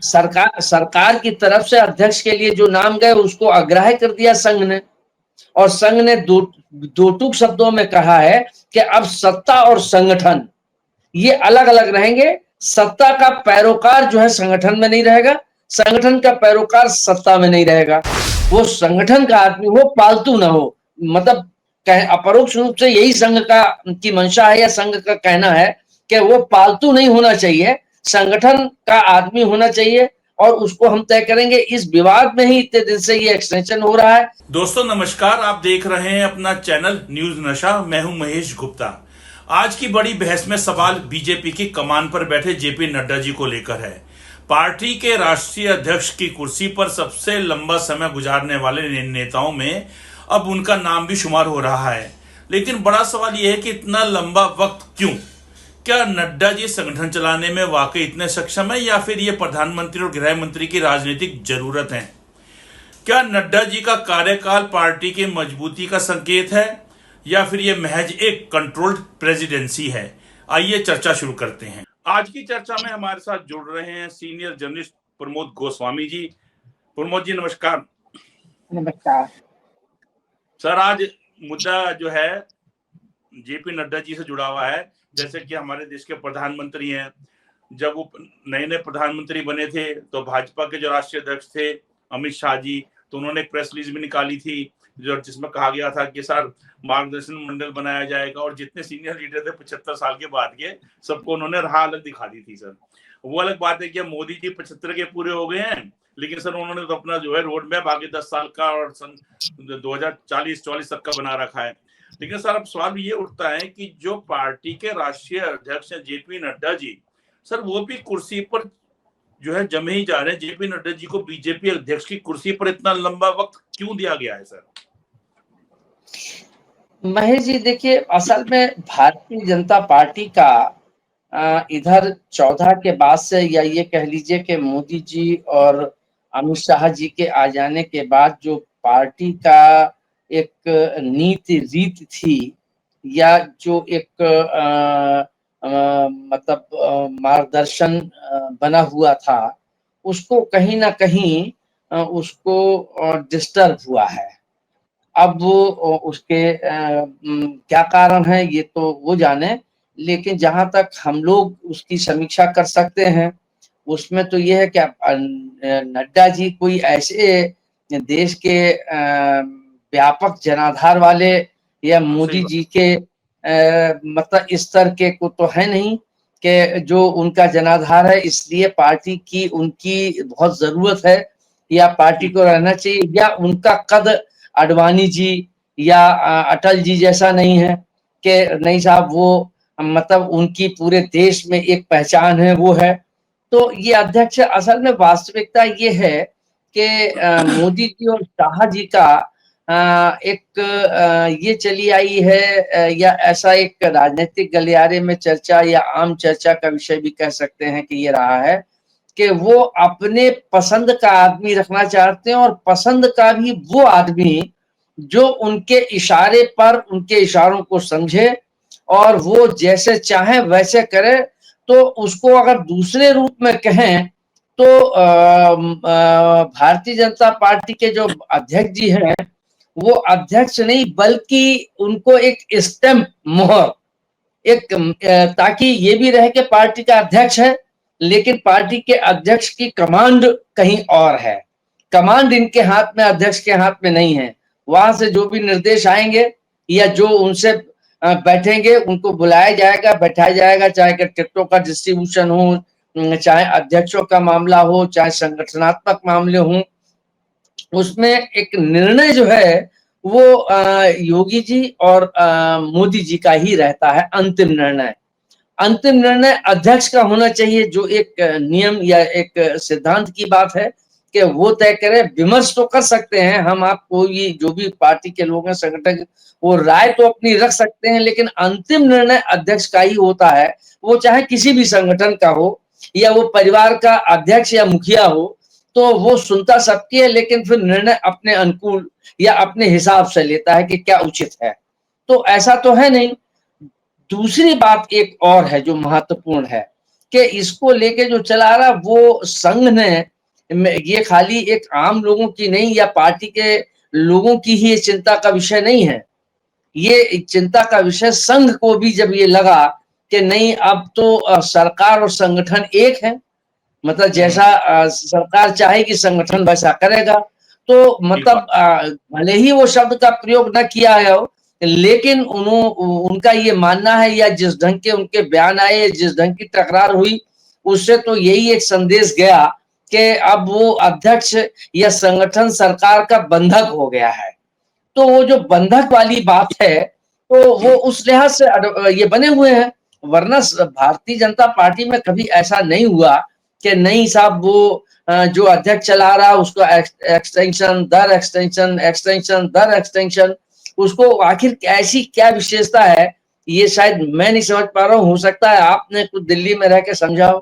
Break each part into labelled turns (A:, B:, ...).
A: सरकार सरकार की तरफ से अध्यक्ष के लिए जो नाम गए उसको अग्राह्य कर दिया संघ ने, और संघ ने दो टूक शब्दों में कहा है कि अब सत्ता और संगठन ये अलग अलग रहेंगे। सत्ता का पैरोकार जो है संगठन में नहीं रहेगा, संगठन का पैरोकार सत्ता में नहीं रहेगा। वो संगठन का आदमी हो, पालतू ना हो। मतलब अपरोक्ष रूप से यही संघ का की मंशा है या संघ का कहना है कि वो पालतू नहीं होना चाहिए, संगठन का आदमी होना चाहिए, और उसको हम तय करेंगे। इस विवाद में ही इतने दिन से ये एक्सटेंशन हो रहा है।
B: दोस्तों नमस्कार, आप देख रहे हैं अपना चैनल न्यूज नशा। मैं हूं महेश गुप्ता। आज की बड़ी बहस में सवाल बीजेपी की कमान पर बैठे जेपी नड्डा जी को लेकर है। पार्टी के राष्ट्रीय अध्यक्ष की कुर्सी पर सबसे लंबा समय गुजारने वाले नेताओं में अब उनका नाम भी शुमार हो रहा है, लेकिन बड़ा सवाल यह है कि इतना लंबा वक्त क्यों? क्या नड्डा जी संगठन चलाने में वाकई इतने सक्षम है या फिर ये प्रधानमंत्री और गृह मंत्री की राजनीतिक जरूरत है? क्या नड्डा जी का कार्यकाल पार्टी की मजबूती का संकेत है या फिर यह महज एक कंट्रोल्ड प्रेसिडेंसी है? आइए चर्चा शुरू करते हैं। आज की चर्चा में हमारे साथ जुड़ रहे हैं सीनियर जर्नलिस्ट प्रमोद गोस्वामी जी। प्रमोद जी नमस्कार।
A: नमस्कार
B: सर, आज मुद्दा जो है जेपी नड्डा जी से जुड़ा हुआ है। जैसे कि हमारे देश के प्रधानमंत्री हैं, जब वो नए नए प्रधानमंत्री बने थे तो भाजपा के जो राष्ट्रीय अध्यक्ष थे अमित शाह जी, तो उन्होंने एक प्रेस रिलीज भी निकाली थी जो जिसमें कहा गया था कि सर मार्गदर्शन मंडल बनाया जाएगा, और जितने सीनियर लीडर थे 75 साल के बाद के सबको उन्होंने राह अलग दिखा दी थी। सर वो अलग बात है कि मोदी जी 75 के पूरे हो गए हैं, लेकिन सर उन्होंने तो अपना जो है रोड मैप आगे 10 साल का और सन 2040-44 तक का बना रखा है। लेकिन सर अब सवाल ये उठता है कि जो पार्टी के राष्ट्रीय अध्यक्ष हैं जेपी नड्डा जी, सर वो भी कुर्सी पर जो है जमे ही जा रहे हैं। जेपी नड्डा जी को बीजेपी अध्यक्ष की कुर्सी पर इतना लंबा वक्त क्यों दिया गया है सर?
A: महेश जी, देखिए, असल में भारतीय जनता पार्टी का इधर 14 के बाद से, या ये कह लीजिए कि मोदी जी और अमित शाह जी के आ जाने के बाद जो पार्टी का एक नीति रीत थी, या जो एक मतलब मार्गदर्शन बना हुआ था, उसको कहीं ना कहीं उसको डिस्टर्ब हुआ है। अब वो उसके क्या कारण है ये तो वो जाने, लेकिन जहां तक हम लोग उसकी समीक्षा कर सकते हैं उसमें तो ये है कि नड्डा जी कोई ऐसे देश के व्यापक जनाधार वाले या मोदी जी के मतलब स्तर के को तो है नहीं कि जो उनका जनाधार है इसलिए पार्टी की उनकी बहुत जरूरत है या पार्टी को रहना चाहिए, या उनका कद आडवाणी जी या अटल जी जैसा नहीं है कि नहीं साहब वो मतलब उनकी पूरे देश में एक पहचान है, वो है। तो ये अध्यक्ष, असल में वास्तविकता ये है कि मोदी जी और शाह जी का एक ये चली आई है, या ऐसा एक राजनीतिक गलियारे में चर्चा या आम चर्चा का विषय भी कह सकते हैं कि ये रहा है कि वो अपने पसंद का आदमी रखना चाहते हैं, और पसंद का भी वो आदमी जो उनके इशारे पर उनके इशारों को समझे और वो जैसे चाहे वैसे करे। तो उसको अगर दूसरे रूप में कहें तो भारतीय जनता पार्टी के जो अध्यक्ष जी हैं वो अध्यक्ष नहीं बल्कि उनको एक स्टैम्प, मोहर, एक ताकि ये भी रहे कि पार्टी का अध्यक्ष है, लेकिन पार्टी के अध्यक्ष की कमांड कहीं और है। कमांड इनके हाथ में, अध्यक्ष के हाथ में नहीं है। वहां से जो भी निर्देश आएंगे या जो उनसे बैठेंगे उनको बुलाया जाएगा, बैठाया जाएगा, चाहे टिकटों का डिस्ट्रीब्यूशन हो, चाहे अध्यक्षों का मामला हो, चाहे संगठनात्मक मामले हों, उसमें एक निर्णय जो है वो योगी जी और मोदी जी का ही रहता है। अंतिम निर्णय, अंतिम निर्णय अध्यक्ष का होना चाहिए, जो एक नियम या एक सिद्धांत की बात है कि वो तय करे। विमर्श तो कर सकते हैं हम, आप कोई जो भी पार्टी के लोग हैं, संगठन, वो राय तो अपनी रख सकते हैं, लेकिन अंतिम निर्णय अध्यक्ष का ही होता है। वो चाहे किसी भी संगठन का हो या वो परिवार का अध्यक्ष या मुखिया हो, तो वो सुनता सबकी है, लेकिन फिर निर्णय अपने अनुकूल या अपने हिसाब से लेता है कि क्या उचित है। तो ऐसा तो है नहीं। दूसरी बात एक और है जो महत्वपूर्ण है कि इसको लेके जो चला रहा वो संघ ने, ये खाली एक आम लोगों की नहीं या पार्टी के लोगों की ही चिंता का विषय नहीं है, ये चिंता का विषय संघ को भी जब ये लगा कि नहीं अब तो सरकार और संगठन एक है, मतलब जैसा सरकार चाहेगी संगठन वैसा करेगा, तो मतलब भले ही वो शब्द का प्रयोग न किया है हो, लेकिन उनका ये मानना है या जिस ढंग के उनके बयान आए, जिस ढंग की तकरार हुई, उससे तो यही एक संदेश गया कि अब वो अध्यक्ष या संगठन सरकार का बंधक हो गया है। तो वो जो बंधक वाली बात है, तो वो उस लिहाज से ये बने हुए हैं, वरना भारतीय जनता पार्टी में कभी ऐसा नहीं हुआ कि नहीं साहब वो जो अध्यक्ष चला रहा उसको एक्सटेंशन दर एक्सटेंशन, एक्सटेंशन दर एक्सटेंशन, उसको आखिर ऐसी क्या विशेषता है, ये शायद मैं नहीं समझ पा रहा हूँ, हो सकता है आपने कुछ दिल्ली में रह के समझाओ।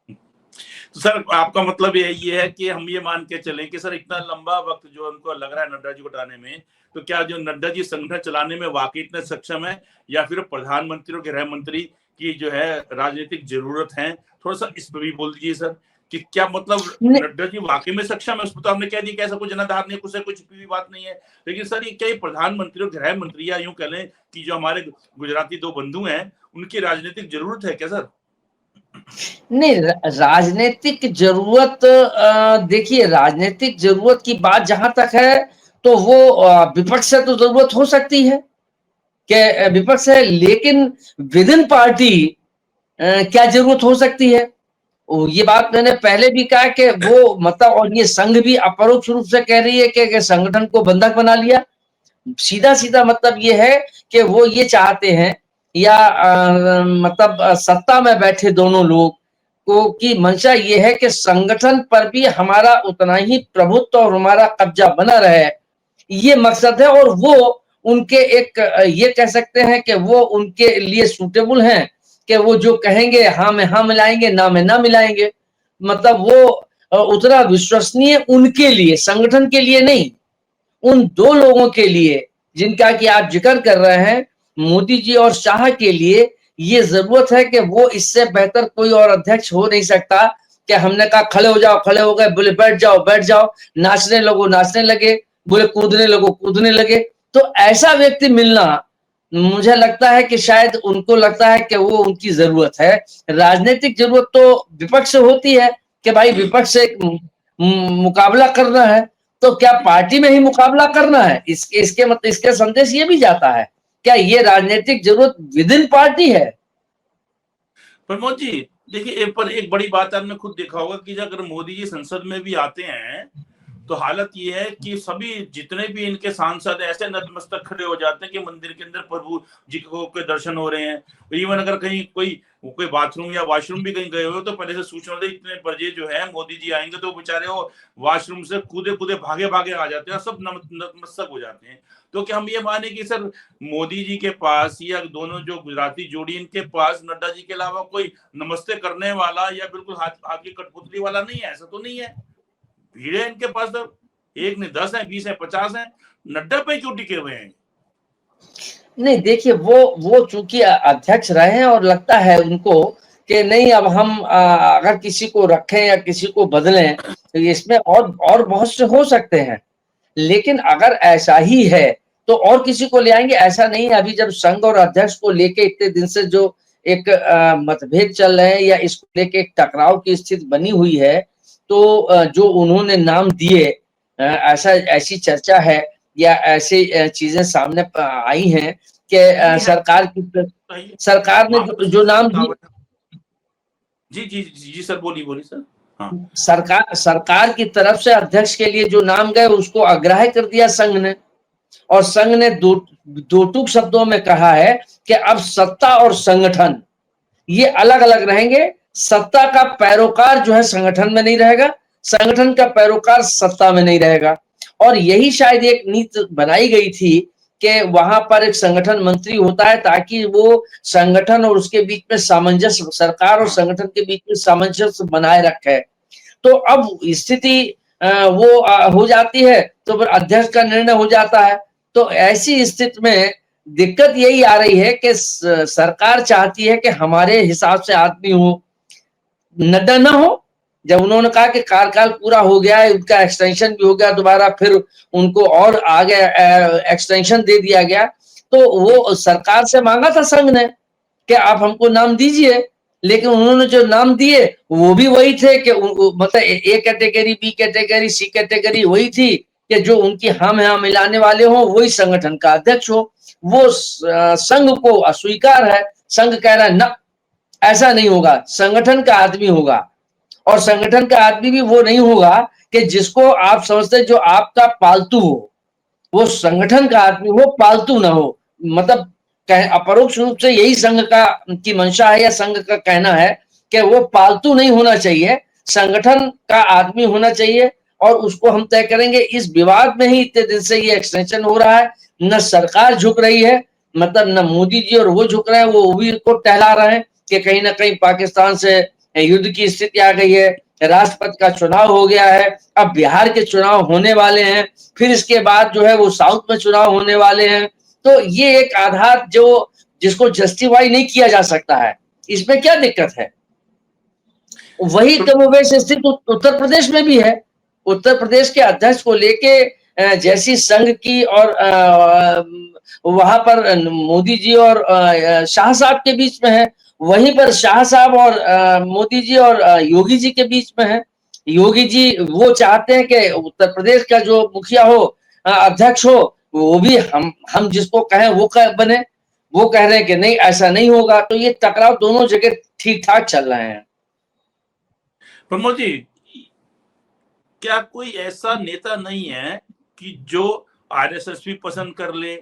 B: तो सर आपका मतलब ये है कि हम ये मान के चले कि सर इतना लंबा वक्त जो उनको लग रहा है नड्डा जी को हटाने में, तो क्या जो नड्डा जी संगठन चलाने में वाकई इतने सक्षम है, या फिर प्रधानमंत्री और गृह मंत्री की जो है राजनीतिक जरूरत है? थोड़ा सा इस पर भी बोल दीजिए सर कि क्या मतलब नड्डा जी वाकई में सक्षम है? उसको तो हमने कह दिया कि ऐसा कोई जनाधार नहीं, कुछ भी बात नहीं है, लेकिन सर ये क्या प्रधानमंत्री और गृह मंत्री या यूं कह लें कि जो हमारे गुजराती दो बंधु हैं उनकी राजनीतिक जरूरत है क्या सर?
A: नहीं, राजनीतिक जरूरत, देखिए राजनीतिक जरूरत की बात जहां तक है तो वो विपक्ष से तो जरूरत हो सकती है कि विपक्ष है, लेकिन विद इन पार्टी क्या जरूरत हो सकती है, ये बात मैंने पहले भी कहा कि वो मतलब, और ये संघ भी अपरोक्ष रूप से कह रही है कि संगठन को बंधक बना लिया। सीधा सीधा मतलब ये है कि वो ये चाहते हैं या मतलब सत्ता में बैठे दोनों लोग को की मंशा ये है कि संगठन पर भी हमारा उतना ही प्रभुत्व और हमारा कब्जा बना रहे, ये मकसद है। और वो उनके एक ये कह सकते हैं कि वो उनके लिए सूटेबल हैं कि वो जो कहेंगे हाँ में हाँ मिलाएंगे, ना में ना मिलाएंगे, मतलब वो उतना विश्वसनीय उनके लिए, संगठन के लिए नहीं, उन दो लोगों के लिए जिनका कि आप जिक्र कर रहे हैं, मोदी जी और शाह के लिए ये जरूरत है कि वो इससे बेहतर कोई और अध्यक्ष हो नहीं सकता कि हमने कहा खड़े हो जाओ, खड़े हो गए, बोले बैठ जाओ बैठ जाओ, नाचने लगो नाचने लगे, बोले कूदने लगो कूदने लगे। तो ऐसा व्यक्ति मिलना, मुझे लगता है कि शायद उनको लगता है कि वो उनकी जरूरत है। राजनीतिक जरूरत तो विपक्ष से होती है कि भाई विपक्ष से मुकाबला करना है, तो क्या पार्टी में ही मुकाबला करना है? इसके मतलब इसके संदेश ये भी जाता है, क्या ये राजनीतिक जरूरत विद इन पार्टी है?
B: प्रमोद जी देखिए, पर एक बड़ी बात आपने खुद देखा होगा कि अगर मोदी जी संसद में भी आते हैं तो हालत ये है कि सभी जितने भी इनके सांसद ऐसे नतमस्तक खड़े हो जाते हैं कि मंदिर के अंदर प्रभु जी को के दर्शन हो रहे हैं। इवन अगर कहीं कोई बाथरूम या वॉशरूम भी कहीं गए हो तो पहले से सूचना दे, इतने बजे जो है मोदी जी आएंगे, तो बेचारे वो वॉशरूम से कूदे कूदे भागे भागे आ जाते हैं, सब नतमस्तक हो जाते हैं। तो क्या हम ये माने कि सर मोदी जी के पास या दोनों जो गुजराती जोड़ी इनके पास नड्डा जी के अलावा कोई नमस्ते करने वाला या बिल्कुल हाथ की कठपुतली वाला नहीं है? ऐसा तो नहीं है, भीड़ है इनके पास, तो एक नहीं 10 है 20 है 50 है, नड्डा पे क्यों टिके हुए हैं?
A: नहीं देखिए, वो चूंकि अध्यक्ष रहे हैं और लगता है उनको कि नहीं अब हम अगर किसी को रखें या किसी को बदलें तो इसमें और बहुत से हो सकते हैं, लेकिन अगर ऐसा ही है तो और किसी को ले आएंगे, ऐसा नहीं है। अभी जब संघ और अध्यक्ष को लेके इतने दिन से जो एक मतभेद चल रहे हैं या इसको लेके एक टकराव की स्थिति बनी हुई है, तो जो उन्होंने नाम दिए, ऐसा ऐसी चर्चा है या ऐसी चीजें सामने आई हैं कि सरकार ने जो नाम दिए,
B: जी जी जी जी सर, बोलिए बोलिए सर। हाँ,
A: सरकार की तरफ से अध्यक्ष के लिए जो नाम गए उसको अग्राह्य कर दिया संघ ने, और संघ ने दो टूक शब्दों में कहा है कि अब सत्ता और संगठन ये अलग अलग रहेंगे। सत्ता का पैरोकार जो है संगठन में नहीं रहेगा, संगठन का पैरोकार सत्ता में नहीं रहेगा। और यही शायद एक नीति बनाई गई थी कि वहां पर एक संगठन मंत्री होता है ताकि वो संगठन और उसके बीच में सामंजस्य, सरकार और संगठन के बीच में सामंजस्य बनाए रखे। तो अब स्थिति वो हो जाती है तो फिर अध्यक्ष का निर्णय हो जाता है। तो ऐसी स्थिति में दिक्कत यही आ रही है कि सरकार चाहती है कि हमारे हिसाब से आदमी हो, नड्डा ना हो, जब उन्होंने कहा कि कार्यकाल पूरा हो गया है, उनका एक्सटेंशन भी हो गया, दोबारा फिर उनको और आगे एक्सटेंशन दे दिया गया, तो वो सरकार से मांगा था संघ ने कि आप हमको नाम दीजिए, लेकिन उन्होंने जो नाम दिए वो भी वही थे कि मतलब A category, B category, C category वही थी कि जो उनकी हम यहाँ मिलाने वाले हो वही संगठन का अध्यक्ष हो। वो संघ को अस्वीकार है, संघ कह रहा है ना, ऐसा नहीं होगा, संगठन का आदमी होगा, और संगठन का आदमी भी वो नहीं होगा कि जिसको आप समझते जो आपका पालतू हो, वो संगठन का आदमी हो, पालतू ना हो। मतलब अपरोक्ष रूप से यही संघ का की मंशा है या संघ का कहना है कि वो पालतू नहीं होना चाहिए, संगठन का आदमी होना चाहिए, और उसको हम तय करेंगे। इस विवाद में ही इतने दिन से ये एक्सटेंशन हो रहा है, न सरकार झुक रही है, मतलब न मोदी जी और वो झुक रहे हैं, वो भी को टहला रहे हैं कि कहीं ना कहीं पाकिस्तान से युद्ध की स्थिति आ गई है, राष्ट्रपति का चुनाव हो गया है, अब बिहार के चुनाव होने वाले हैं, फिर इसके बाद जो है वो साउथ में चुनाव होने वाले हैं। तो ये एक आधार जो जिसको जस्टिफाई नहीं किया जा सकता है, इसमें क्या दिक्कत है? वही कमोबेश स्थित उत्तर प्रदेश में भी है। उत्तर प्रदेश के अध्यक्ष को लेके जैसी संघ की और वहां पर मोदी जी और शाह साहब के बीच में है, वहीं पर शाह साहब और मोदी जी और योगी जी के बीच में है। योगी जी वो चाहते हैं कि उत्तर प्रदेश का जो मुखिया हो, अध्यक्ष हो, वो भी हम जिसको कहें वो बने। वो कह रहे हैं कि नहीं, ऐसा नहीं होगा। तो ये टकराव दोनों जगह ठीक ठाक चल रहे हैं।
B: प्रमोद जी, क्या कोई ऐसा नेता नहीं है कि जो आरएसएस भी पसंद कर ले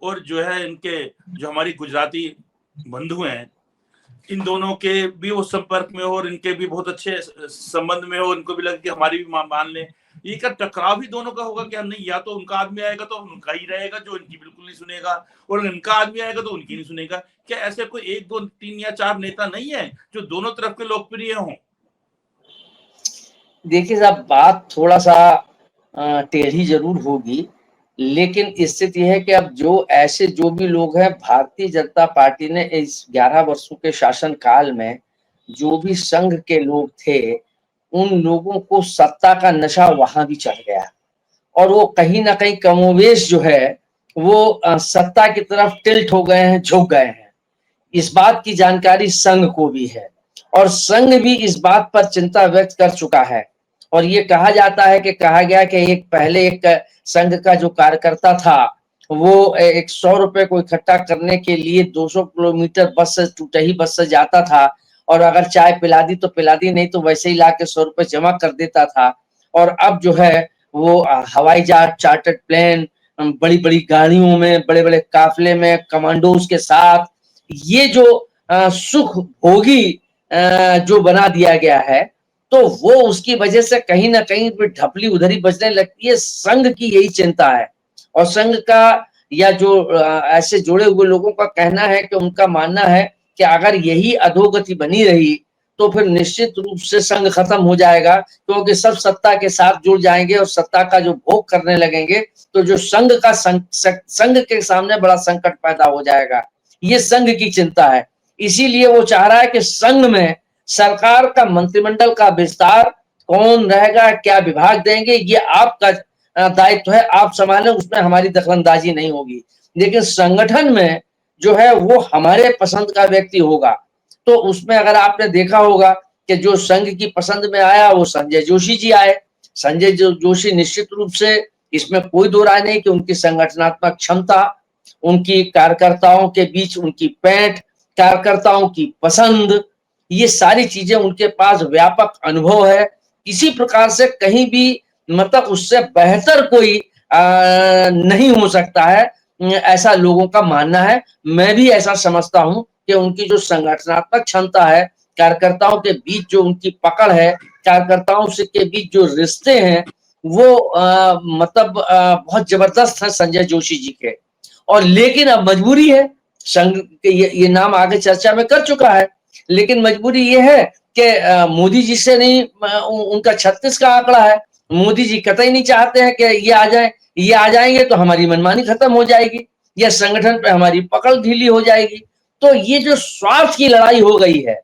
B: और जो है इनके जो हमारी गुजराती बंधु हैं, इन दोनों के भी वो संपर्क में हो और इनके भी बहुत अच्छे संबंध में हो, इनको भी लगे कि हमारी भी मान ले? ये का टकराव ही दोनों का होगा क्या? नहीं, या तो उनका आदमी आएगा तो उनका ही रहेगा जो इनकी बिल्कुल नहीं सुनेगा, और इनका आदमी आएगा तो उनकी नहीं सुनेगा। क्या ऐसे कोई 1, 2, 3 या 4 नेता नहीं है जो दोनों तरफ के लोकप्रिय हों?
A: देखिए साहब, बात थोड़ा सा टेढ़ी जरूर होगी, लेकिन स्थिति है कि अब जो भी लोग हैं, भारतीय जनता पार्टी ने इस 11 वर्षों के शासन काल में जो भी संघ के लोग थे, उन लोगों को सत्ता का नशा वहां भी चढ़ गया, और वो कहीं ना कहीं कमोवेश जो है वो सत्ता की तरफ टिल्ट हो गए हैं, झुक गए हैं। इस बात की जानकारी संघ को भी है, और संघ भी इस बात पर चिंता व्यक्त कर चुका है। और ये कहा जाता है कि कहा गया कि पहले एक संघ का जो कार्यकर्ता था, वो एक 100 रुपए को इकट्ठा करने के लिए 200 किलोमीटर बस से, टूटही बस से जाता था, और अगर चाय पिला दी तो पिला दी, नहीं तो वैसे ही ला के 100 रुपए जमा कर देता था। और अब जो है वो हवाई जहाज, चार्टर्ड प्लेन, बड़ी बड़ी गाड़ियों में, बड़े बड़े काफिले में, कमांडोज के साथ, ये जो सुख भोगी जो बना दिया गया है, तो वो उसकी वजह से कहीं ना कहीं ढपली उधर ही बजने लगती है। संघ की यही चिंता है, और संघ का या जो ऐसे जुड़े हुए लोगों का कहना है कि उनका मानना है कि अगर यही अधोगति बनी रही तो फिर निश्चित रूप से संघ खत्म हो जाएगा, क्योंकि सब सत्ता के साथ जुड़ जाएंगे और सत्ता का जो भोग करने लगेंगे, तो जो संघ का संघ के सामने बड़ा संकट पैदा हो जाएगा। ये संघ की चिंता है, इसीलिए वो चाह रहा है कि संघ में सरकार का मंत्रिमंडल का विस्तार, कौन रहेगा, क्या विभाग देंगे, ये आपका दायित्व है, आप संभालें, उसमें हमारी दखलंदाजी नहीं होगी। लेकिन संगठन में जो है वो हमारे पसंद का व्यक्ति होगा। तो उसमें अगर आपने देखा होगा कि जो संघ की पसंद में आया वो संजय जोशी जी आए। संजय जोशी निश्चित रूप से, इसमें कोई दो राय नहीं कि उनकी संगठनात्मक क्षमता, उनकी कार्यकर्ताओं के बीच उनकी पैठ, कार्यकर्ताओं की पसंद, ये सारी चीजें उनके पास व्यापक अनुभव है। किसी प्रकार से कहीं भी मतलब उससे बेहतर कोई नहीं हो सकता है, ऐसा लोगों का मानना है। मैं भी ऐसा समझता हूं कि उनकी जो संगठनात्मक क्षमता है, कार्यकर्ताओं के बीच जो उनकी पकड़ है, कार्यकर्ताओं से के बीच जो रिश्ते हैं, वो मतलब बहुत जबरदस्त है संजय जोशी जी के। और लेकिन अब मजबूरी है, संघ के ये नाम आगे चर्चा में कर चुका है, लेकिन मजबूरी ये है कि मोदी जी से नहीं, उनका 36 का आंकड़ा है। मोदी जी कतई नहीं चाहते हैं कि ये आ जाए, ये आ जाएंगे तो हमारी मनमानी खत्म हो जाएगी, या संगठन पे हमारी पकड़ ढीली हो जाएगी। तो ये जो स्वार्थ की लड़ाई हो गई है,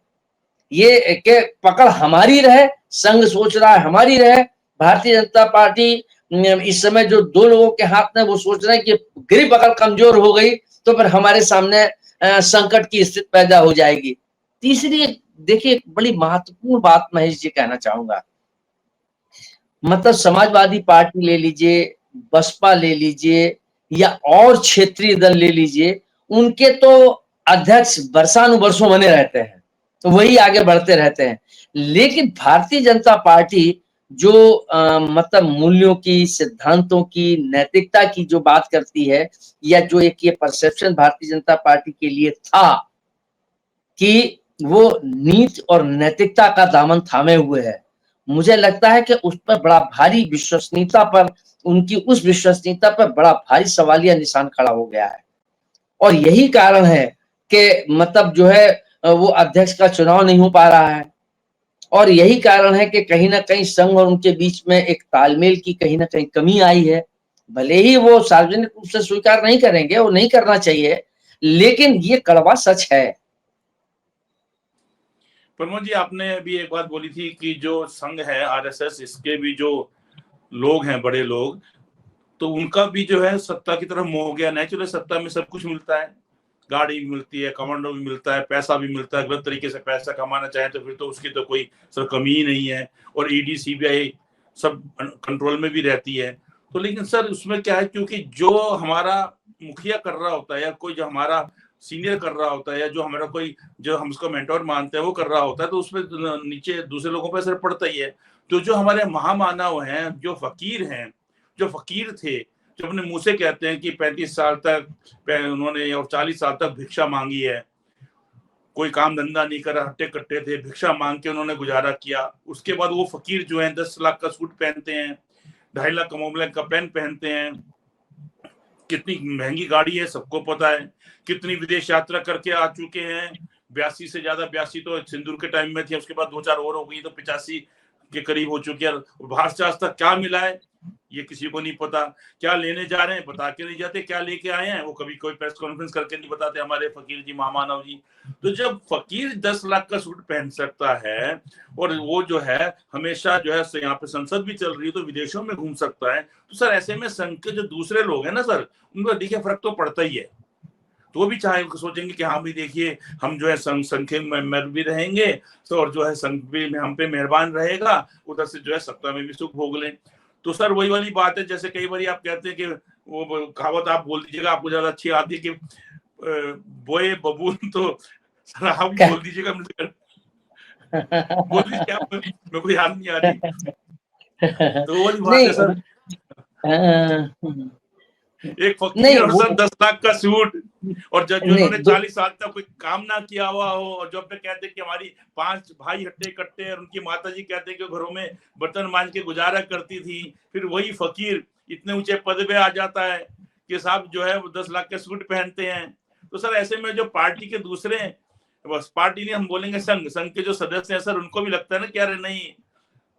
A: ये के पकड़ हमारी रहे, संघ सोच रहा है हमारी रहे, भारतीय जनता पार्टी इस समय जो दो लोगों के हाथ में वो सोच रहे हैं कि गिरी पकड़ कमजोर हो गई तो फिर हमारे सामने संकट की स्थिति पैदा हो जाएगी। तीसरी देखिए बड़ी महत्वपूर्ण बात महेश जी कहना चाहूंगा, मतलब समाजवादी पार्टी ले लीजिए, बसपा ले लीजिए या और क्षेत्रीय दल ले लीजिए, उनके तो अध्यक्ष वर्षानुवर्षों बने रहते हैं, तो वही आगे बढ़ते रहते हैं। लेकिन भारतीय जनता पार्टी जो मतलब मूल्यों की, सिद्धांतों की, नैतिकता की जो बात करती है, या जो एक ये परसेप्शन भारतीय जनता पार्टी के लिए था कि वो नीति और नैतिकता का दामन थामे हुए है, मुझे लगता है कि उस पर बड़ा भारी विश्वसनीयता पर, उनकी उस विश्वसनीयता पर बड़ा भारी सवालिया निशान खड़ा हो गया है। और यही कारण है कि मतलब जो है वो अध्यक्ष का चुनाव नहीं हो पा रहा है, और यही कारण है कि कहीं ना कहीं संघ और उनके बीच में एक तालमेल की कहीं ना कहीं कमी आई है। भले ही वो सार्वजनिक रूप से स्वीकार नहीं करेंगे, वो नहीं करना चाहिए, लेकिन ये कड़वा सच है।
B: प्रमोद जी, आपने अभी एक बात बोली थी कि जो संघ है आरएसएस, इसके भी जो लोग हैं, बड़े लोग, तो उनका भी जो है सत्ता की तरफ मोह हो गया। नेचुरल सत्ता में सब कुछ मिलता है, गाड़ी भी मिलती है, कमांडो भी मिलता है, पैसा भी मिलता है। गलत तरीके से पैसा कमाना चाहे तो फिर तो उसकी तो कोई सर कमी ही नहीं है, और ईडी सीबीआई सब कंट्रोल में भी रहती है। तो लेकिन सर उसमें क्या है, क्योंकि जो हमारा मुखिया कर रहा होता है, या कोई जो हमारा सीनियर कर रहा होता है, या जो हमारा कोई जो हम उसको मेंटोर मानते हैं वो कर रहा होता है, तो उसमें नीचे दूसरे लोगों पर असर पड़ता ही है। तो जो हमारे महामानव हैं, जो फकीर हैं, जो फकीर थे, जो अपने मुंह से कहते हैं कि 35 साल तक उन्होंने और 40 साल तक भिक्षा मांगी है, कोई काम धंधा नहीं करा, हट्टे कट्टे थे, भिक्षा मांग के उन्होंने गुजारा किया। उसके बाद वो फकीर जो है 10 लाख का सूट पहनते हैं, 2.5 लाख का मोबाइल का पेन पहनते हैं, कितनी महंगी गाड़ी है सबको पता है, कितनी विदेश यात्रा करके आ चुके हैं, 82 से ज्यादा, 82 तो सिंदूर के टाइम में थी, उसके बाद 2-4 और हो गई, तो 85 के करीब हो चुकी है। बाहर से आज तक क्या मिला है ये किसी को नहीं पता, क्या लेने जा रहे हैं बता के नहीं जाते, क्या लेके आए हैं वो कभी कोई प्रेस कॉन्फ्रेंस करके नहीं बताते हमारे फकीर जी, महामानव जी। तो जब फकीर 10 लाख का सूट पहन सकता है, और वो जो है हमेशा जो है यहाँ पे संसद भी चल रही है तो विदेशों में घूम सकता है, तो सर ऐसे में संघ के जो दूसरे लोग हैं ना सर, उनको देखिए फर्क तो पड़ता ही है। तो वो भी चाहे सोचेंगे कि हाँ भी देखिए हम जो है संघ के मेंबर भी रहेंगे, तो और जो है संघ भी हम पे मेहरबान रहेगा, उधर से जो है सत्ता में भी सुख भोग लें। तो सर वही वाली बात है, जैसे कई बार आप कहते हैं कि वो कहावत आप बोल दीजिएगा, आपको ज्यादा अच्छी आती है कि बोए बबून, तो सर आप बोल दीजिएगा, बोल दीजिए आप, मेरे को याद नहीं आ रही। तो वही बात है सर, एक फकीर और सर 10 लाख का सूट, और जब जो उन्होंने 40 साल तक कोई काम ना किया हुआ हो, और जो अपने कहते कि हमारी 5 भाई हट्टे कट्टे, और उनकी माता जी कहते कि घरों में बर्तन मांज के गुजारा करती थी, फिर वही फकीर इतने ऊंचे पद पे आ जाता है कि साहब जो है वो 10 लाख के सूट पहनते हैं। तो सर ऐसे में जो पार्टी के दूसरे, बस पार्टी नहीं हम बोलेंगे, संघ के जो सदस्य हैं सर, उनको भी लगता है ना कि यार नहीं,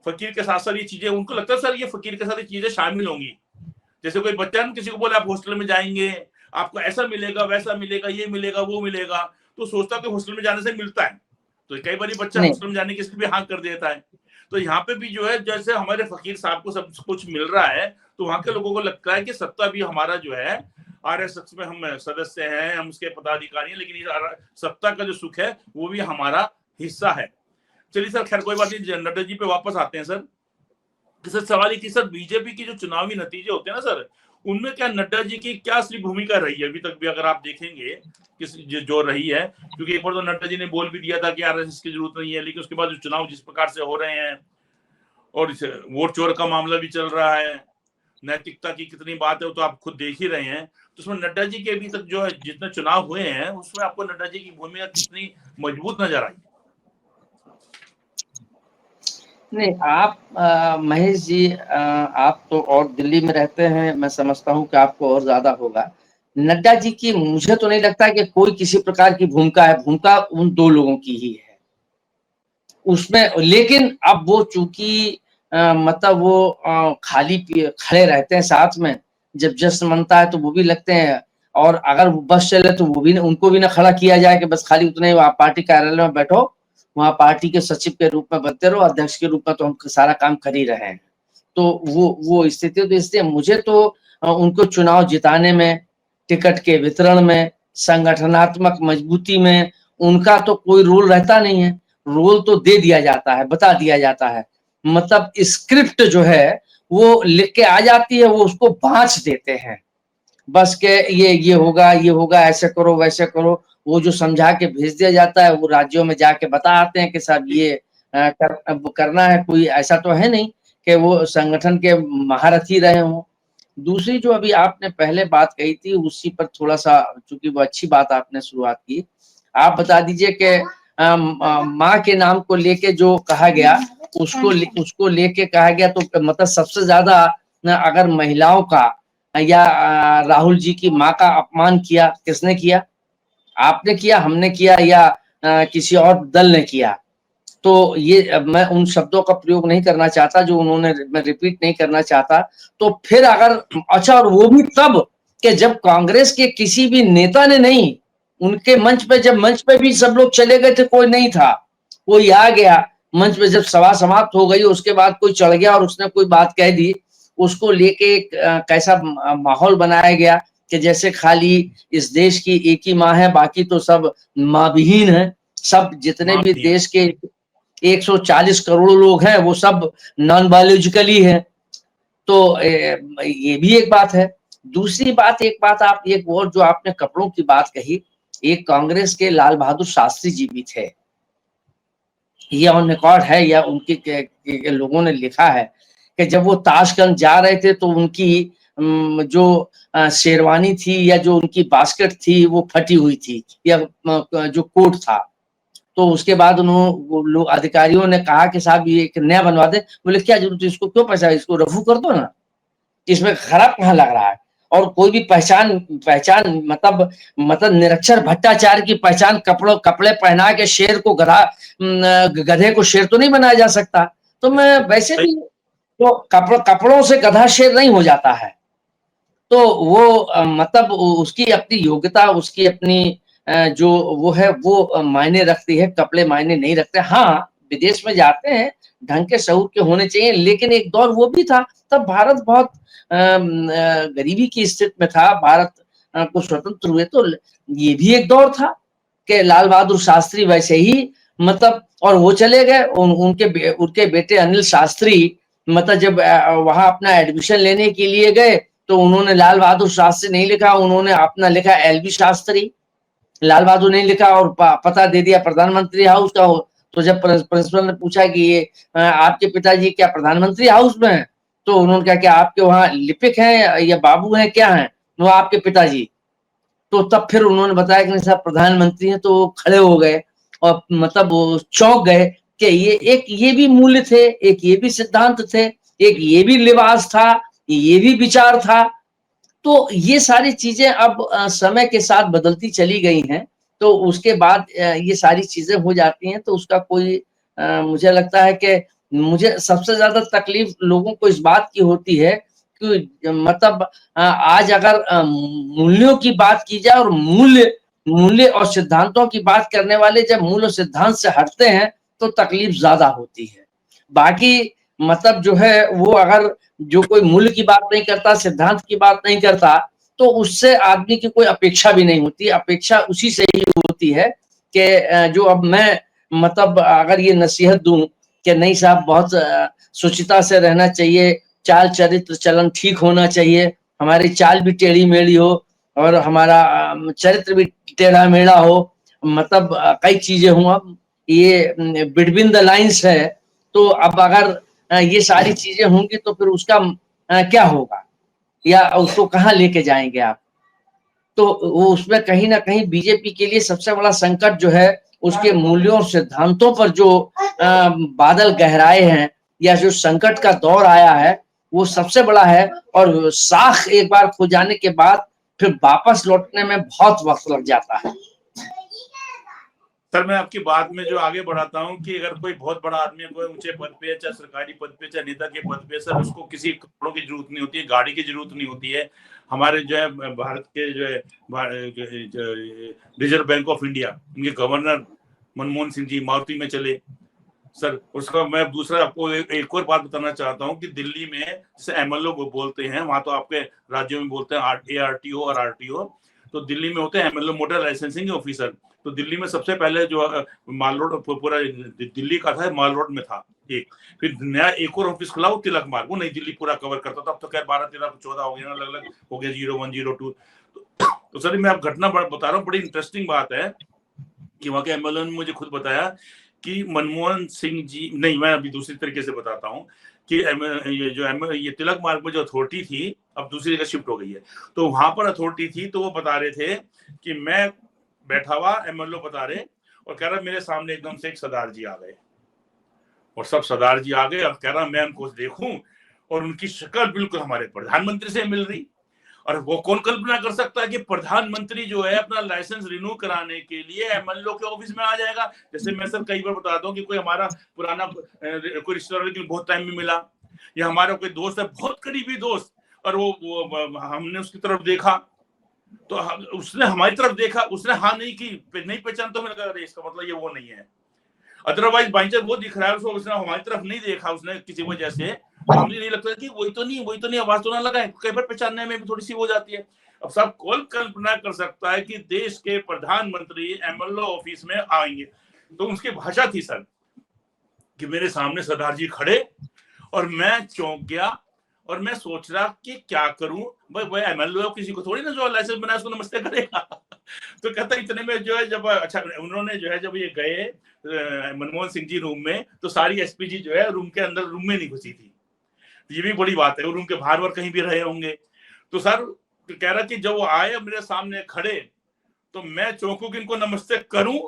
B: फकीर के साथ साथ ये चीजें, उनको लगता है सर ये फकीर के साथ ये चीजें शामिल होंगी। जैसे कोई बच्चा किसी को बोले आप हॉस्टल में जाएंगे, आपको ऐसा मिलेगा, वैसा मिलेगा, ये मिलेगा, वो मिलेगा, तो सोचता कि हॉस्टल में जाने से मिलता है, तो कई बार बच्चा हॉस्टल में जाने के लिए भी हाँ कर देता है। तो यहाँ पे भी जो है जैसे हमारे फकीर साहब को सब कुछ मिल रहा है, तो वहां के लोगों को लगता है कि सत्ता भी हमारा जो है आरएसएस में हम सदस्य हैं, हम उसके पदाधिकारी हैं, लेकिन सत्ता का जो सुख है वो भी हमारा हिस्सा है। चलिए सर, खैर कोई बात नहीं, नड्डा जी पे वापस आते हैं सर। सर सवाल ये कि सर बीजेपी की जो चुनावी नतीजे होते हैं ना सर, उनमें क्या नड्डा जी की क्या असली भूमिका रही है अभी तक भी, अगर आप देखेंगे किस जो रही है, क्योंकि एक बार तो नड्डा जी ने बोल भी दिया था कि आरएसएस की जरूरत नहीं है, लेकिन उसके बाद जो चुनाव जिस प्रकार से हो रहे हैं, और वोट चोर का मामला भी चल रहा है, नैतिकता की कितनी बात है वो तो आप खुद देख ही रहे हैं, तो उसमें नड्डा जी के अभी तक जो है जितने चुनाव हुए हैं उसमें आपको नड्डा जी की भूमिका कितनी मजबूत नजर आई?
A: नहीं, आप महेश जी, आप तो और दिल्ली में रहते हैं, मैं समझता हूँ कि आपको और ज्यादा होगा। नड्डा जी की मुझे तो नहीं लगता कि कोई किसी प्रकार की भूमिका है, भूमिका उन दो लोगों की ही है उसमें। लेकिन अब वो चूंकि मतलब वो खाली खड़े रहते हैं साथ में, जब जश्न मनता है तो वो भी लगते हैं, और अगर बस चले तो वो भी उनको भी ना खड़ा किया जाए कि बस खाली उतने आप पार्टी कार्यालय में बैठो, वहाँ पार्टी के सचिव के रूप में बनते रहो, अध्यक्ष के रूप में तो हम सारा काम कर ही रहे हैं। तो वो स्थिति, तो इसलिए मुझे तो उनको चुनाव जिताने में, टिकट के वितरण में, संगठनात्मक मजबूती में उनका तो कोई रोल रहता नहीं है। रोल तो दे दिया जाता है, बता दिया जाता है, मतलब स्क्रिप्ट जो है वो लिख के आ जाती है, वो उसको बाँच देते हैं बस के ये होगा, ऐसे करो वैसे करो। वो जो समझा के भेज दिया जाता है, वो राज्यों में जाके बता आते हैं कि साहब ये करना है। कोई ऐसा तो है नहीं कि वो संगठन के महारथी रहे हों। दूसरी जो अभी आपने पहले बात कही थी, उसी पर थोड़ा-सा, चूँकि वो अच्छी बात आपने शुरुआत की। आप बता दीजिए कि माँ के नाम को लेके जो कहा गया, उसको लेके कहा गया, तो मतलब सबसे ज़्यादा अगर महिलाओं का या राहुल जी की माँ का अपमान किया, किसने किया? आपने किया, हमने किया, या किसी और दल ने किया? तो ये मैं उन शब्दों का प्रयोग नहीं करना चाहता जो उन्होंने, मैं रिपीट नहीं करना चाहता। तो फिर अगर अच्छा, और वो भी तब कि जब कांग्रेस के किसी भी नेता ने नहीं, उनके मंच पे, जब मंच पे भी सब लोग चले गए थे, कोई नहीं था, कोई आ गया मंच पे, जब सभा समाप्त हो गई उसके बाद कोई चढ़ गया और उसने कोई बात कह दी, उसको लेके एक कैसा माहौल बनाया गया कि जैसे खाली इस देश की एक ही माँ है, बाकी तो सब माँ विहीन है। सब जितने भी देश के 140 करोड़ लोग हैं वो सब नॉन बायोलॉजिकली है। तो ये भी एक बात है। दूसरी बात, एक बात आप, एक और जो आपने कपड़ों की बात कही, एक कांग्रेस के लाल बहादुर शास्त्री जी भी थे, ये ऑन रिकॉर्ड है, या उनके के लोगों ने लिखा है कि जब वो ताशकंद जा रहे थे तो उनकी जो शेरवानी थी या जो उनकी बास्केट थी वो फटी हुई थी, या जो कोट था। तो उसके बाद लोग अधिकारियों ने कहा कि साहब ये एक नया बनवा दे। बोले क्या जरूरत है, इसको क्यों पैसा, इसको रफू कर दो ना, इसमें खराब कहाँ लग रहा है। और कोई भी पहचान पहचान मतलब निरक्षर भट्टाचार्य की पहचान कपड़े पहना के शेर को गधे को शेर तो नहीं बनाया जा सकता। तो मैं वैसे भी, तो कपड़ों से गधा शेर नहीं हो जाता है। तो वो मतलब उसकी अपनी योग्यता, उसकी अपनी जो वो है, वो मायने रखती है, कपड़े मायने नहीं रखते। हाँ, विदेश में जाते हैं, ढंग के शऊर के होने चाहिए, लेकिन एक दौर वो भी था, तब भारत बहुत गरीबी की स्थिति में था। भारत को स्वतंत्र हुए तो ये भी एक दौर था कि लाल बहादुर शास्त्री वैसे ही, मतलब, और वो चले गए, उनके बेटे अनिल शास्त्री, मतलब जब वहां अपना एडमिशन लेने के लिए गए तो उन्होंने लाल बहादुर शास्त्री नहीं लिखा, उन्होंने अपना लिखा एलबी शास्त्री, लाल बहादुर नहीं लिखा, और पता दे दिया प्रधानमंत्री हाउस का हो। तो जब प्रिंसिपल ने पूछा कि ये आपके पिताजी क्या प्रधानमंत्री हाउस में है, तो उन्होंने कहा कि आपके वहाँ लिपिक हैं या बाबू हैं, क्या हैं? वो आपके पिताजी। तो तब फिर उन्होंने बताया कि नहीं साहब प्रधानमंत्री हैं। तो वो खड़े हो गए और मतलब वो चौंक गए कि ये भी मूल्य थे, एक ये भी सिद्धांत थे, एक ये भी लिबास था, ये भी विचार था। तो ये सारी चीजें अब समय के साथ बदलती चली गई हैं। तो उसके बाद ये सारी चीजें हो जाती हैं, तो उसका कोई मुझे लगता है कि मुझे सबसे ज्यादा तकलीफ लोगों को इस बात की होती है कि मतलब आज अगर मूल्यों की बात की जाए और मूल्य और सिद्धांतों की बात करने वाले जब मूल और सिद्धांत से हटते हैं तो तकलीफ ज्यादा होती है। बाकी मतलब जो है वो अगर जो कोई मूल्य की बात नहीं करता, सिद्धांत की बात नहीं करता, तो उससे आदमी की कोई अपेक्षा भी नहीं होती। अपेक्षा उसी से ही होती है कि जो अब मैं मतलब अगर ये नसीहत दूं कि नहीं साहब बहुत शुचिता से रहना चाहिए, चाल चरित्र चलन ठीक होना चाहिए, हमारी चाल भी टेढ़ी मेढ़ी हो और हमारा चरित्र भी टेढ़ा मेढ़ा हो, मतलब कई चीजें हों। अब ये बिटवीन द लाइन्स है। तो अब अगर ये सारी चीजें होंगी तो फिर उसका क्या होगा, या उसको कहाँ लेके जाएंगे आप? तो वो उसमें कहीं ना कहीं बीजेपी के लिए सबसे बड़ा संकट जो है उसके मूल्यों और सिद्धांतों पर जो बादल गहराए हैं, या जो संकट का दौर आया है, वो सबसे बड़ा है। और साख एक बार खो जाने के बाद फिर वापस लौटने में बहुत वक्त लग जाता है।
B: सर मैं आपकी बात में जो आगे बढ़ाता हूँ कि अगर कोई बहुत बड़ा आदमी है, कोई ऊंचे पद पे, चाहे सरकारी पद पे, चाहे नेता के पद पे, सर उसको किसी कपड़ों की जरूरत नहीं होती है, गाड़ी की जरूरत नहीं होती है। हमारे जो है भारत के जो है रिजर्व बैंक ऑफ इंडिया, उनके गवर्नर मनमोहन सिंह जी मारुति में चले सर। उसका मैं दूसरा आपको एक और बात बताना चाहता हूँ कि दिल्ली में जैसे एमएलओ बोलते हैं, वहां तो आपके राज्यों में बोलते हैं ARTO और RTO, तो दिल्ली में होते हैं एमएलओ मोटर लाइसेंसिंग ऑफिसर। तो दिल्ली में सबसे पहले जो माल रोड पूरा दिल्ली का था, माल रोड में था एक, फिर नया एक और ऑफिस खुला वो तिलक मार्ग, वो नई दिल्ली पूरा कवर करता था। अब तो खैर 12, 13, 14 हो गया, अलग अलग हो गया, 01, 02। तो सर मैं आप घटना बता रहा हूँ, बड़ी इंटरेस्टिंग बात है कि वहां के एमएलए ने मुझे खुद बताया कि मनमोहन सिंह जी, नहीं मैं अभी दूसरी तरीके से बताता हूँ कि ये तिलक मार्ग में जो अथॉरिटी थी अब दूसरी जगह शिफ्ट हो गई है, तो वहां पर अथॉरिटी थी, तो वो बता रहे थे कि मैं बैठा हुआ, एमएलए बता रहे और कह रहा मेरे सामने एकदम से एक सरदार जी आ गए और सब सरदार जी आ गए और कह रहा मैं उनको देखूं और उनकी शक्ल बिल्कुल हमारे प्रधानमंत्री से मिल रही। और वो कौन कल्पना कर सकता है कि प्रधानमंत्री जो है अपना लाइसेंस रिन्यू कराने के लिए एमएलए के ऑफिस में आ जाएगा। जैसे मैं सर कई बार बताता हूँ कि कोई हमारा पुराना कोई रिश्तेदार बहुत टाइम में मिला, या हमारा कोई दोस्त है बहुत करीबी दोस्त, और वो हमने उसकी तरफ देखा तो उसने हमारी तरफ देखा, उसने हाँ नहीं की, नहीं पहचान, तो मैंने कहा इसका मतलब ये वो नहीं है। अदरवाइज बाई चांस वो दिख रहा है, उसने हमारी तरफ नहीं देखा उसने किसी वजह से, तो मुझे नहीं लगता कि वही तो नहीं, आवाज तो ना लगाए, कई बार पहचानने में भी थोड़ी सी हो जाती है। अब सब कौन कल्पना कर सकता है कि देश के प्रधानमंत्री एमएलए ऑफिस में आएंगे। तो उसकी भाषा थी सर कि मेरे सामने सरदार जी खड़े और मैं चौंक गया और मैं सोच रहा कि क्या करूं, भाई एमएलए किसी को थोड़ी ना जो लाइसेंस बनाया उसको नमस्ते करेगा। तो कहता इतने में जो है जब अच्छा उन्होंने जो है जब ये गए मनमोहन सिंह जी रूम में, तो सारी एसपीजी जो है रूम के अंदर रूम में नहीं घुसी थी। ये भी बड़ी बात है, वो रूम के बाहर वार कहीं भी रहे होंगे। तो सर कह रहा कि जब वो आए मेरे सामने खड़े तो मैं चौंकू कि इनको नमस्ते करूं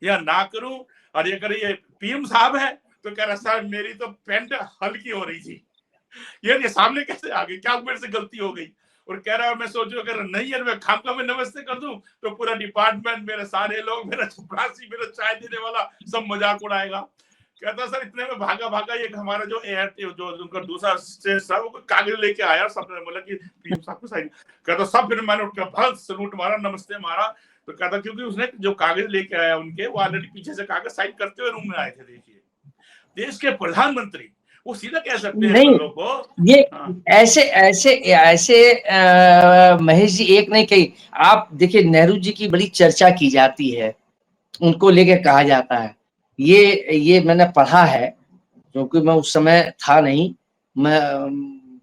B: या ना करूं, और ये अगर ये पीएम साहब है तो कह रहा सर मेरी तो पैंट हल्की हो रही थी, ये सामने कैसे आ गई, क्या मेरे से गलती हो गई। और कह रहा है मैं सोचू अगर नहीं है मैं खामखा में नमस्ते कर दूं तो पूरा डिपार्टमेंट, मेरे सारे लोग, मेरा चपरासी, मेरा चाय देने वाला सब मजाक उड़ाएगा। कहता सर इतने में भागा एक हमारा जो ARTO जो उनका दूसरा साहब वो कागज लेके आया, सबने बोला कि पीएम साहब को साइन। कहता सब फिर मैंने उठकर बहुत सलूट मारा, नमस्ते मारा। तो कहता क्योंकि उसने जो कागज लेके आया उनके, वो ऑलरेडी पीछे से कागज साइन करते हुए रूम में आए थे। देखिए देश के प्रधानमंत्री वो सीधा कह सकते हैं
A: नहीं,
B: को
A: ये ऐसे ऐसे ऐसे महेश जी एक नहीं कही। आप देखिए नेहरू जी की बड़ी चर्चा की जाती है, उनको लेके कहा जाता है, ये मैंने पढ़ा है क्योंकि मैं उस समय था नहीं, मैं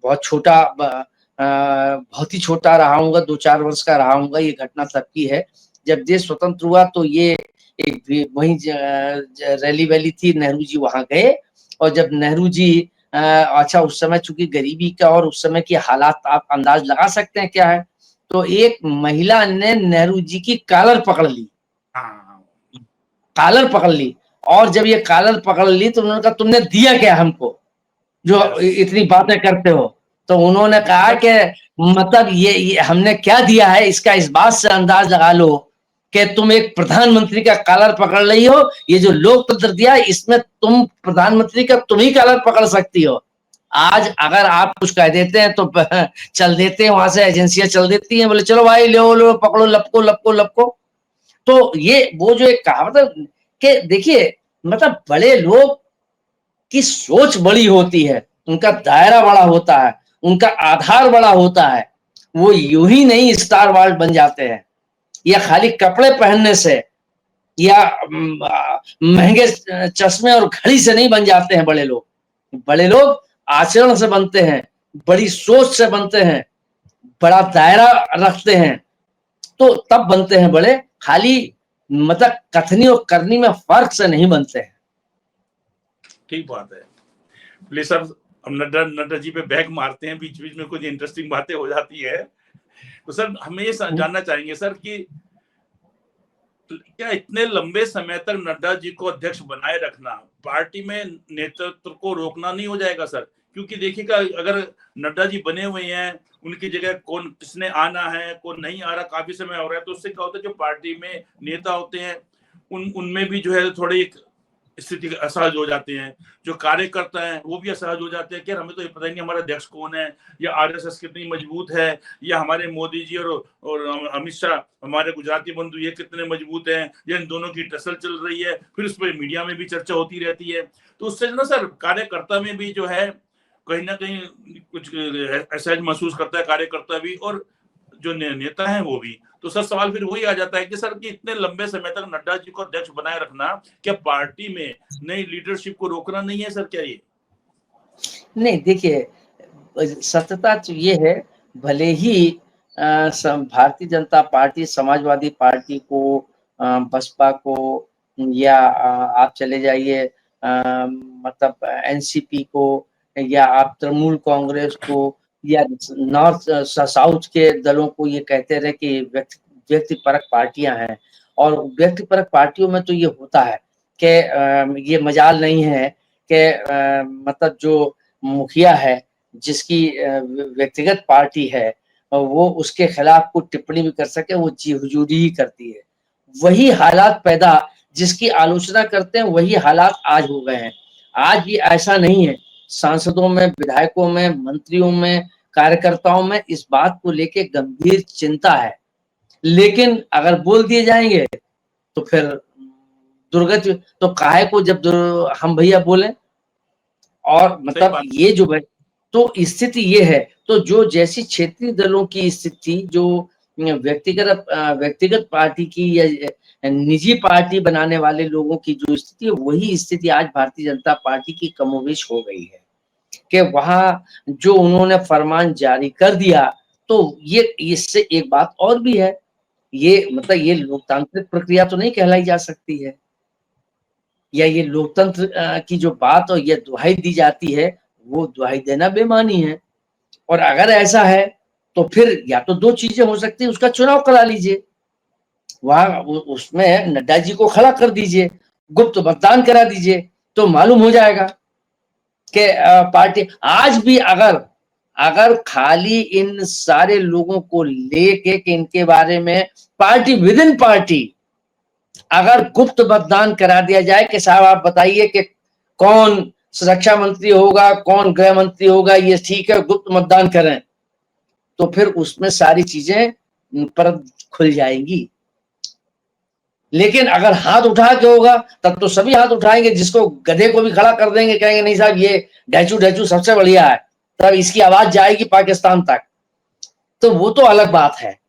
A: बहुत छोटा, बहुत ही छोटा रहा हूँगा, 2-4 वर्ष का रहा हूँगा। ये घटना तब की है जब देश स्वतंत्र हुआ, तो ये एक वही रैली वैली थी, नेहरू जी वहां गए। और जब नेहरू जी अच्छा उस समय चूंकि गरीबी का और उस समय की हालात आप अंदाज लगा सकते हैं क्या है, तो एक महिला ने नेहरू जी की कॉलर पकड़ ली, कॉलर पकड़ ली। और जब ये कॉलर पकड़ ली तो उन्होंने कहा तुमने दिया क्या हमको जो इतनी बातें करते हो। तो उन्होंने कहा कि मतलब ये हमने क्या दिया है, इसका इस बात से अंदाज लगा लो कि तुम एक प्रधानमंत्री का कॉलर पकड़ रही हो, ये जो लोकतंत्र दिया इसमें तुम प्रधानमंत्री का तुम ही कॉलर पकड़ सकती हो। आज अगर आप कुछ कह देते हैं तो चल देते हैं, वहां से एजेंसियां चल देती हैं, बोले चलो भाई लो पकड़ो, लपको लपको लपको। तो ये वो जो एक कहावत है कि देखिए मतलब बड़े लोग की सोच बड़ी होती है, उनका दायरा बड़ा होता है, उनका आधार बड़ा होता है। वो यूं ही नहीं स्टार वार्ड बन जाते हैं, या खाली कपड़े पहनने से या महंगे चश्मे और घड़ी से नहीं बन जाते हैं बड़े लोग। बड़े लोग आचरण से बनते हैं, बड़ी सोच से बनते हैं, बड़ा दायरा रखते हैं, तो तब बनते हैं बड़े। खाली मतलब कथनी और करनी में फर्क से नहीं बनते हैं।
B: ठीक बात है। प्लीज सर हम नड्डा जी पे बैग मारते हैं, बीच बीच में कुछ इंटरेस्टिंग बातें हो जाती है। तो सर हमें ये जानना चाहेंगे सर कि क्या इतने लंबे समय तक नड्डा जी को अध्यक्ष बनाए रखना पार्टी में नेतृत्व को रोकना नहीं हो जाएगा सर? क्योंकि देखिएगा अगर नड्डा जी बने हुए हैं, उनकी जगह कौन किसने आना है, कौन नहीं आ रहा, काफी समय हो रहा है, तो उससे क्या होता है जो पार्टी में नेता होते हैं उनमें भी जो है थोड़ी स्थिति असहज हो जाते हैं, जो कार्यकर्ता हैं वो भी असहज हो जाते हैं कि हमें तो ये पता ही नहीं हमारा अध्यक्ष कौन है, या आरएसएस कितनी मजबूत है, या हमारे मोदी जी और अमित शाह हमारे गुजराती बंधु ये कितने मजबूत हैं, या इन दोनों की टसल चल रही है, फिर उस पर मीडिया में भी चर्चा होती रहती है। तो उससे ना सर कार्यकर्ता में भी जो है कहीं ना कहीं कुछ असहज महसूस करता है कार्यकर्ता भी, और जो नेता है वो भी। तो सर सवाल फिर वही आ जाता है कि सर कि इतने लंबे समय तक नड्डा जी को अध्यक्ष बनाए रखना, क्या पार्टी में नई लीडरशिप को रोकना नहीं है सर? क्या ये
A: नहीं, देखिए सत्यता तो ये है, भले ही भारतीय जनता पार्टी, समाजवादी पार्टी को, बसपा को, या आप चले जाइए मतलब एनसीपी को, या आप तृणमूल कांग्रेस को, या नॉर्थ साउथ के दलों को ये कहते रहे कि व्यक्तिपरक पार्टियां हैं। और व्यक्तिपरक पार्टियों में तो ये होता है कि ये मजाल नहीं है कि मतलब जो मुखिया है, जिसकी व्यक्तिगत पार्टी है, वो उसके खिलाफ कुछ टिप्पणी भी कर सके, वो जी हुजूरी ही करती है। वही हालात पैदा, जिसकी आलोचना करते हैं वही हालात आज हो गए हैं। आज भी ऐसा नहीं है, सांसदों में, विधायकों में, मंत्रियों में, कार्यकर्ताओं में इस बात को लेके गंभीर चिंता है। लेकिन अगर बोल दिए जाएंगे तो फिर दुर्गति, तो काहे को जब हम भैया बोले। और मतलब ये जो है, तो स्थिति ये है, तो जो जैसी क्षेत्रीय दलों की स्थिति, जो व्यक्तिगत पार्टी की या निजी पार्टी बनाने वाले लोगों की जो स्थिति है, वही स्थिति आज भारतीय जनता पार्टी की कमोबेश हो गई है कि वहां जो उन्होंने फरमान जारी कर दिया, तो ये इससे एक बात और भी है, ये मतलब ये लोकतांत्रिक प्रक्रिया तो नहीं कहलाई जा सकती है, या ये लोकतंत्र की जो बात और ये दुहाई दी जाती है, वो दुहाई देना बेमानी है। और अगर ऐसा है तो फिर या तो दो चीजें हो सकती है, उसका चुनाव करा लीजिए, वहां उसमें नड्डा जी को खड़ा कर दीजिए, गुप्त मतदान करा दीजिए, तो मालूम हो जाएगा कि पार्टी आज भी अगर खाली इन सारे लोगों को लेके कि इनके बारे में पार्टी विद इन पार्टी अगर गुप्त मतदान करा दिया जाए कि साहब आप बताइए कि कौन सुरक्षा मंत्री होगा, कौन गृह मंत्री होगा, ये ठीक है, गुप्त मतदान करें, तो फिर उसमें सारी चीजें पर खुल जाएंगी। लेकिन अगर हाथ उठा के होगा तब तो सभी हाथ उठाएंगे, जिसको गधे को भी खड़ा कर देंगे, कहेंगे नहीं साहब ये ढैचू सबसे बढ़िया है, तब इसकी आवाज जाएगी पाकिस्तान तक, तो वो तो अलग बात है।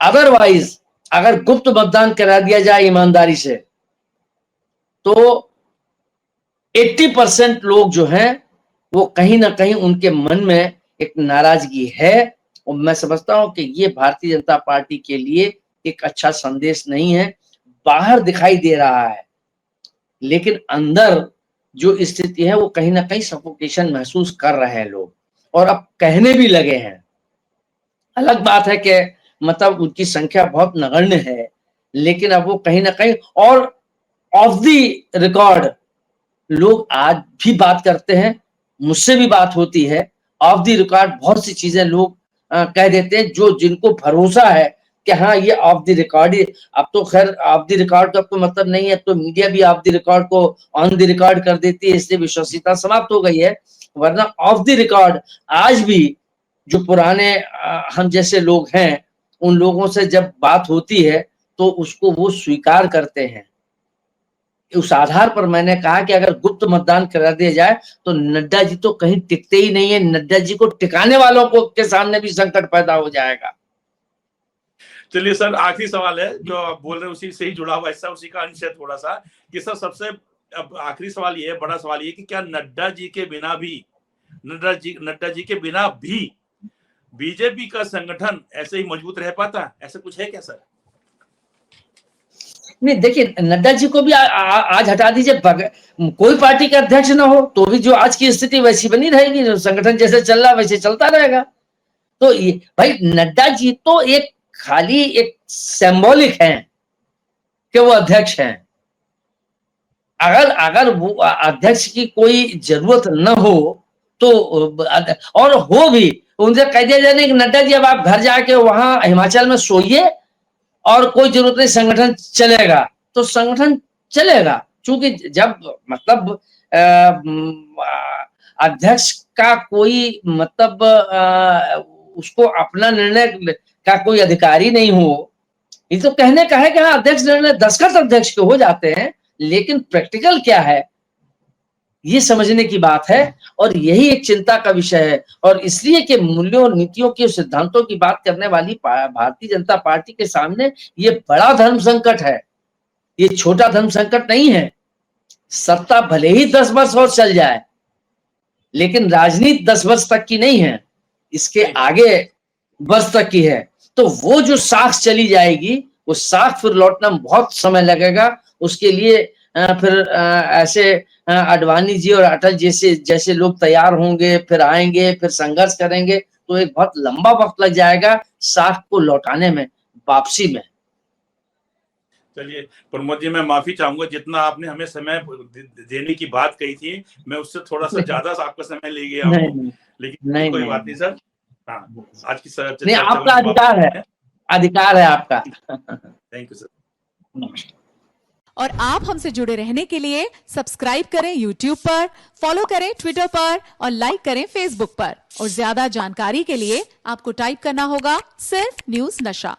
A: अदरवाइज अगर गुप्त मतदान करा दिया जाए ईमानदारी से, तो 80% लोग जो हैं वो कहीं ना कहीं उनके मन में एक नाराजगी है, और मैं समझता हूं कि ये भारतीय जनता पार्टी के लिए एक अच्छा संदेश नहीं है। बाहर दिखाई दे रहा है, लेकिन अंदर जो स्थिति है वो कहीं ना कहीं सफोकेशन महसूस कर रहे हैं लोग, और अब कहने भी लगे हैं। अलग बात है कि मतलब उनकी संख्या बहुत नगण्य है, लेकिन अब वो कहीं ना कहीं, और ऑफ द रिकॉर्ड लोग आज भी बात करते हैं, मुझसे भी बात होती है, ऑफ द रिकॉर्ड बहुत सी चीजें लोग कह देते हैं, जो जिनको भरोसा है कि हाँ ये ऑफ द रिकॉर्ड ही। अब तो खैर ऑफ द रिकॉर्ड का कोई मतलब नहीं है, तो मीडिया भी ऑफ द रिकॉर्ड को ऑन द रिकॉर्ड कर देती है, इसलिए विश्वसनीयता समाप्त हो गई है। वरना ऑफ द रिकॉर्ड आज भी जो पुराने हम जैसे लोग हैं, उन लोगों से जब बात होती है तो उसको वो स्वीकार करते हैं। उस आधार पर मैंने कहा कि अगर गुप्त मतदान करा दिया जाए तो नड्डा जी तो कहीं टिकते ही नहीं है, नड्डा जी को टिकाने वालों को के सामने भी संकट पैदा हो जाएगा।
B: चलिए सर, आखिरी सवाल है जो आप बोल रहे हैं उसी से ही जुड़ा हुआ हिस्सा, उसी का अंश है थोड़ा सा, कि सर सबसे अब आखिरी सवाल ये है, बड़ा सवाल ये कि क्या नड्डा जी के बिना भी बीजेपी का संगठन ऐसे ही मजबूत रह पाता, ऐसा कुछ है क्या सर?
A: नहीं, देखिए नड्डा जी को भी आज हटा दीजिए, कोई पार्टी का अध्यक्ष ना हो तो भी जो आज की स्थिति वैसी बनी रहेगी, जो संगठन जैसे चल रहा वैसे चलता रहेगा। तो ये भाई नड्डा जी तो एक खाली एक सिंबॉलिक है कि वो अध्यक्ष हैं। अगर वो अध्यक्ष की कोई जरूरत न हो तो, और हो भी, उनसे कह दिया जाए कि नड्डा जी अब आप घर जाके वहां हिमाचल में सोइए और कोई जरूरत नहीं, संगठन चलेगा, तो संगठन चलेगा। चूंकि जब मतलब अध्यक्ष का कोई मतलब उसको अपना निर्णय का कोई अधिकारी नहीं हो, ये तो कहने का है कि हाँ अध्यक्ष निर्णय दस्तखत अध्यक्ष के हो जाते हैं, लेकिन प्रैक्टिकल क्या है ये समझने की बात है और यही एक चिंता का विषय है। और इसलिए कि मूल्यों और नीतियों की सिद्धांतों की बात करने वाली भारतीय जनता पार्टी के सामने ये बड़ा धर्म संकट है, ये छोटा धर्म संकट नहीं है। सत्ता भले ही 10 वर्ष और चल जाए, लेकिन राजनीति 10 वर्ष तक की नहीं है, इसके आगे वर्ष तक की है। तो वो जो साख चली जाएगी, वो साख फिर लौटना में बहुत समय लगेगा। उसके लिए फिर ऐसे आडवाणी जी और अटल जैसे लोग तैयार होंगे, फिर आएंगे, फिर संघर्ष करेंगे, तो एक बहुत लंबा वक्त लग जाएगा साख को लौटाने में, वापसी में।
B: चलिए प्रमोद जी, मैं माफी चाहूंगा, जितना आपने हमें समय देने की बात कही थी, मैं उससे थोड़ा सा ज्यादा आपका समय ले गया हूँ, लेकिन कोई बात नहीं सर। हाँ, आज की
A: नहीं, आपका अधिकार है, अधिकार है आपका।
B: Thank you sir.
C: और आप हमसे जुड़े रहने के लिए सब्सक्राइब करें YouTube पर, फॉलो करें Twitter पर और लाइक करें Facebook पर। और ज्यादा जानकारी के लिए आपको टाइप करना होगा सिर्फ न्यूज़ नशा।